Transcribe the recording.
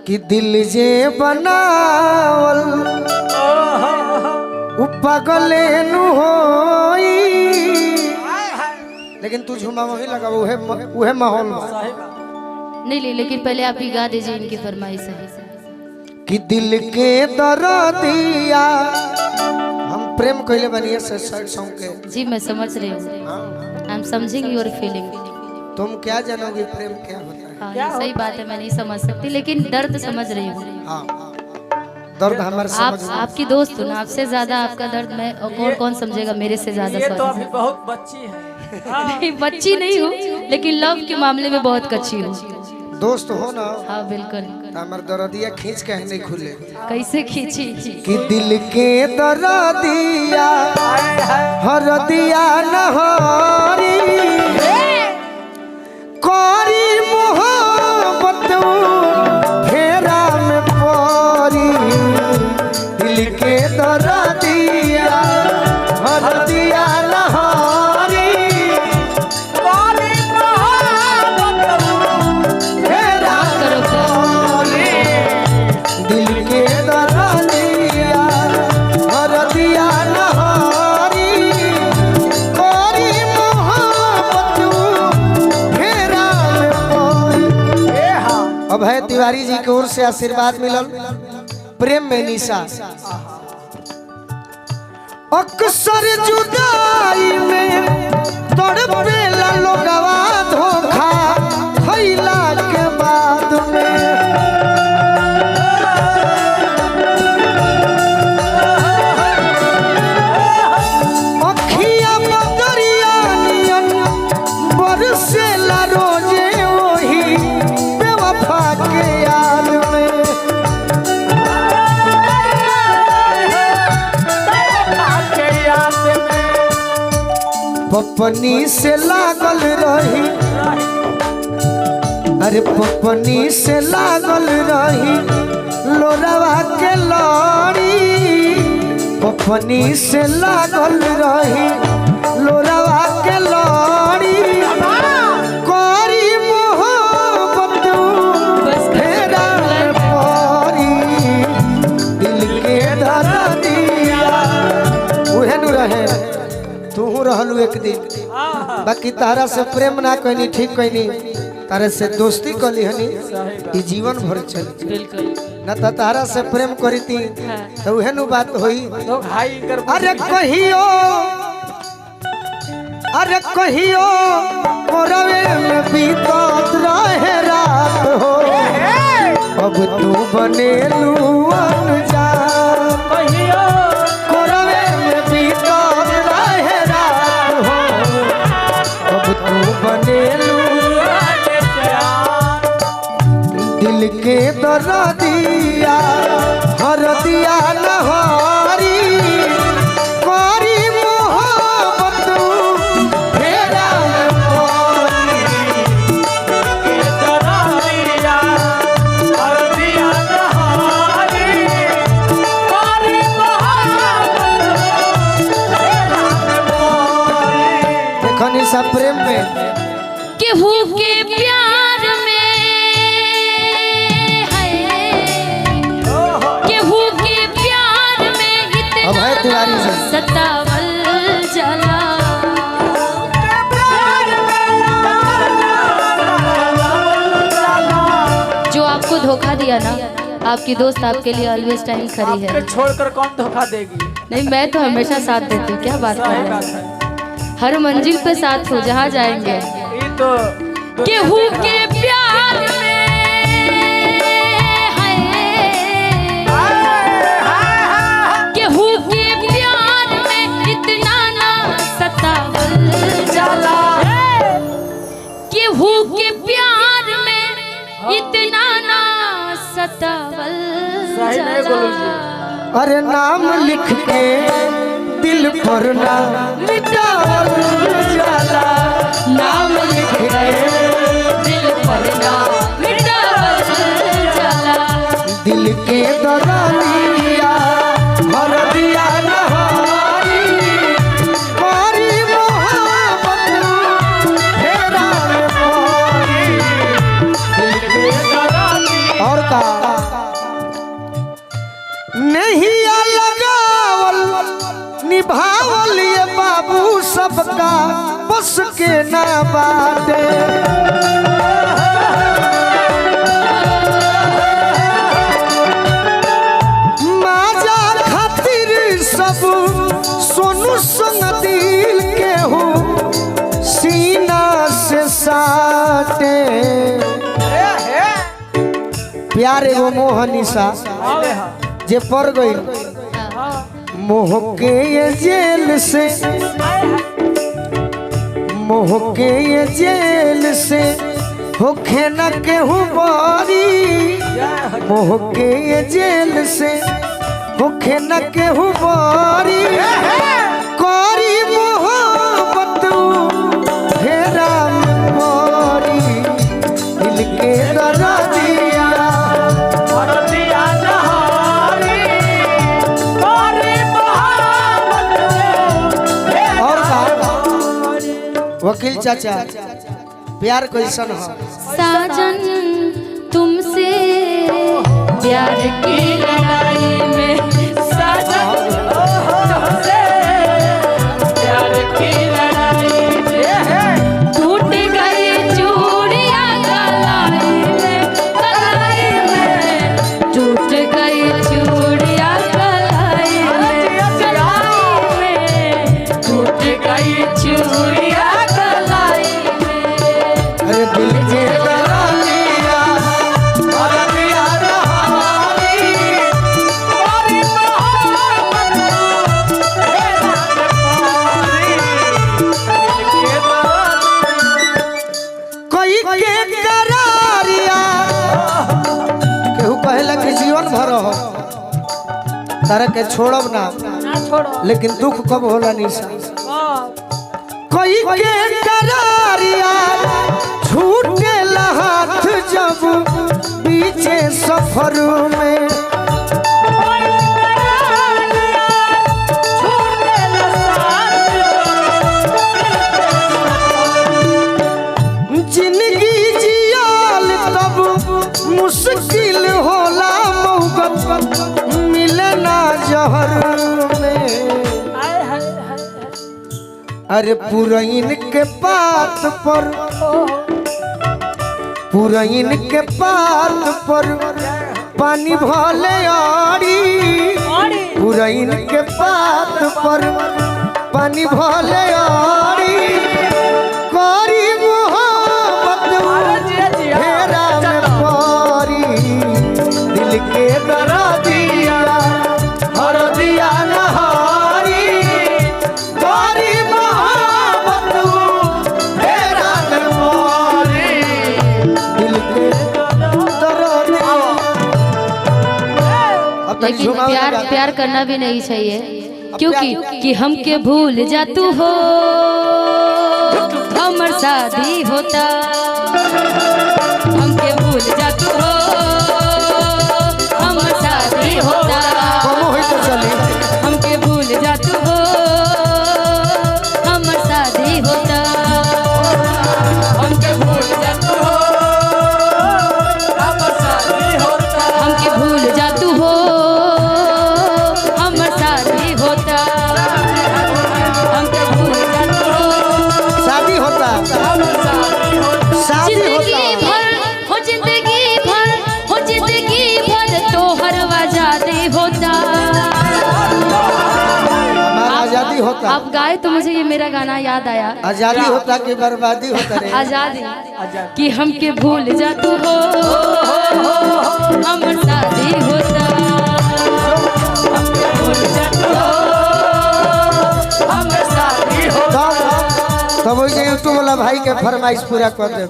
कि दिल जे बनावल पागले नु होई, लेकिन तू झुमा वही लगा उहे माहौल नहीं, लेकिन पहले आप ही गा दीजिए इनकी फरमाइश है कि दिल के दर्दिया हम प्रेम कहले बनिए से सॉन्ग के। जी मैं समझ रही हूँ, आई एम समझिंग योर फीलिंग। तुम क्या जानोगे प्रेम क्या होता है? हाँ सही बात है, मैं नहीं समझ सकती लेकिन दर्द समझ रही हूँ। हाँ दर्द हमारे समझ आपकी दोस्त हूँ ना, आपसे ज्यादा आपका दर्द मैं और कौन समझेगा मेरे से ज्यादा। ये तो अभी बहुत बच्ची है। नहीं बच्ची नहीं हूँ, लेकिन लव के मामले में बहुत कच्ची हूँ। दोस्त हो ना? हाँ बिल्कुल। हमार दर्दिया खींच के नहीं खुले। कैसे खींची? कि दिल के दर्दिया हरदिया नहरी कोरी मोहब्बत फेरा में परी, दिल के दर्दिया हरदिया नहरी कोरी मोहब्बत फेरा में परी, दिल के दर्दिया हरदिया नहरी कोरी मोहब्बत फेरा में परी। अभय तिवारी जी की ओर से आशीर्वाद मिलल। प्रेम में निशा अक्सर जुदाई में तड़पेला लोगवा धोखा खइला के बाद में, अखिया बदरिया नियन बरसेला रोजे वही बेवफा के याद में। पपनी से लागल रही, अरे पपनी से लागल रही लोरवा के लड़ी, पपनी से लागल रही लोरवा के लड़ी कोरी मोहब्बत फेरा में परी, दिल के दर्दिया उहे नु रहे। तू रहलू एक दिन, बाकी तारा से प्रेम ना कहनी ठीक कहनी, तारा से दोस्ती कली हनी ई जीवन भर चली। बिल्कुल ना तो तारा से प्रेम करी थी तो उहे नु बात होई। अरे कहियो, अरे कहियो मोरवे में बीतत रहे रात हो, अब तू बनेलू अनजान, कहियो मोरवे में बीतत रहे रात हो, अब तू बनेलू दिल के दर्दिया हरदिया नहरी कोरी मोहब्बत फेरा में परी, दर्दिया हरदिया नहरी कोरी मोहब्बत फेरा में परी। देखो निशा प्रेम में केहू के प्यार में अभय तिवारी से सतावल जला, जो आपको धोखा दिया ना, आपकी दोस्त आपके लिए ऑलवेज टाइम खड़ी है। छोड़कर कौन धोखा देगी? नहीं मैं तो हमेशा साथ देती हूँ। क्या बात कर रहे हैं? हर मंजिल पे साथ हो जहाँ जाएंगे। ये तो केहू के प्यार में केहू के प्यार में इतना ना सतावल जाला, केहू के प्यार में इतना ना सतावल जाला। अरे नाम लिख के दिल पर ना मिटावल जाला, नाम लिख के दिल पर ना मिटावल जाला, दिल के दर्दिया हरदिया नहरी कोरी मोहब्बत फेरा में परी, दिल के दर्दिया और का सबका बस के ना बाटे। माजा खातिर सब सोनू संग दिल के हो सीना से साटे। प्यार एगो मोहनिशा जे पड़ गई मोह के ये जेल से, मोह के ये जेल से होखे न केहू बारी। मोह के ये जेल से होखे न केहू बारी। करी मोहब्बत फेरा में परी दिल के दर्दिया। वकील चाचा प्यार कैसन हो? साजन तुमसे प्यार की लड़ाई में, साजन तुमसे प्यार की लड़ाई में टूट गई चूड़ियां कलाई में, कलाई में टूट गई चूड़ियां कलाई में, कलाई में टूट गई चूड़ियां। अरे दिल के दर्दिया दर्दिया रहानी तुम्हारी मोहब्बत कोई के करारिया। केहू कहेला कि जीवन भर हो तारा के छोड़ब ना, लेकिन दुख कब होला निशा। कोई के करारिया छूटे हाथ जब बीचे सफर में। जिंदगी जियाल तब मुश्किल होला मोहब्बत मिलना जहर में। अरे पुरैन के पात पर, पुरैन के पात पर पानी भले आड़ी। पुरैन के पात पर पानी भले आड़ी। करी मोहब्बत फेरा में परी दिल के दर्दिया हरदिया नहारी। करी मोहब्बत फेरा में परी दिल के दर्दिया। लेकिन प्यार प्यार करना भी नहीं चाहिए, क्योंकि कि हमके भूल जा तू हो हमर शादी होता। हमके भूल जा तू हो हमर शादी होता। हमके भूल जा तू हो हमर शादी होता। हमके भूल जा तू हो हमर शादी होता। हमके भूल जा तू हो हमर शादी होता। हमके भूल जा तू हो शादी होता। जिंदगी भर हो, जिंदगी भर हो, जिंदगी भर तो हर आजादी होता। आजादी होता। आप गाए तो मुझे ये मेरा गाना याद आया। आजादी होता कि बर्बादी होता रे? आजादी कि हमके भूल जा तू हो हमर शादी होता। हमके भूल जा तू हो हमर शादी होता। तब यूट्यूब वाला भाई के फरमाइश पूरा कर दे।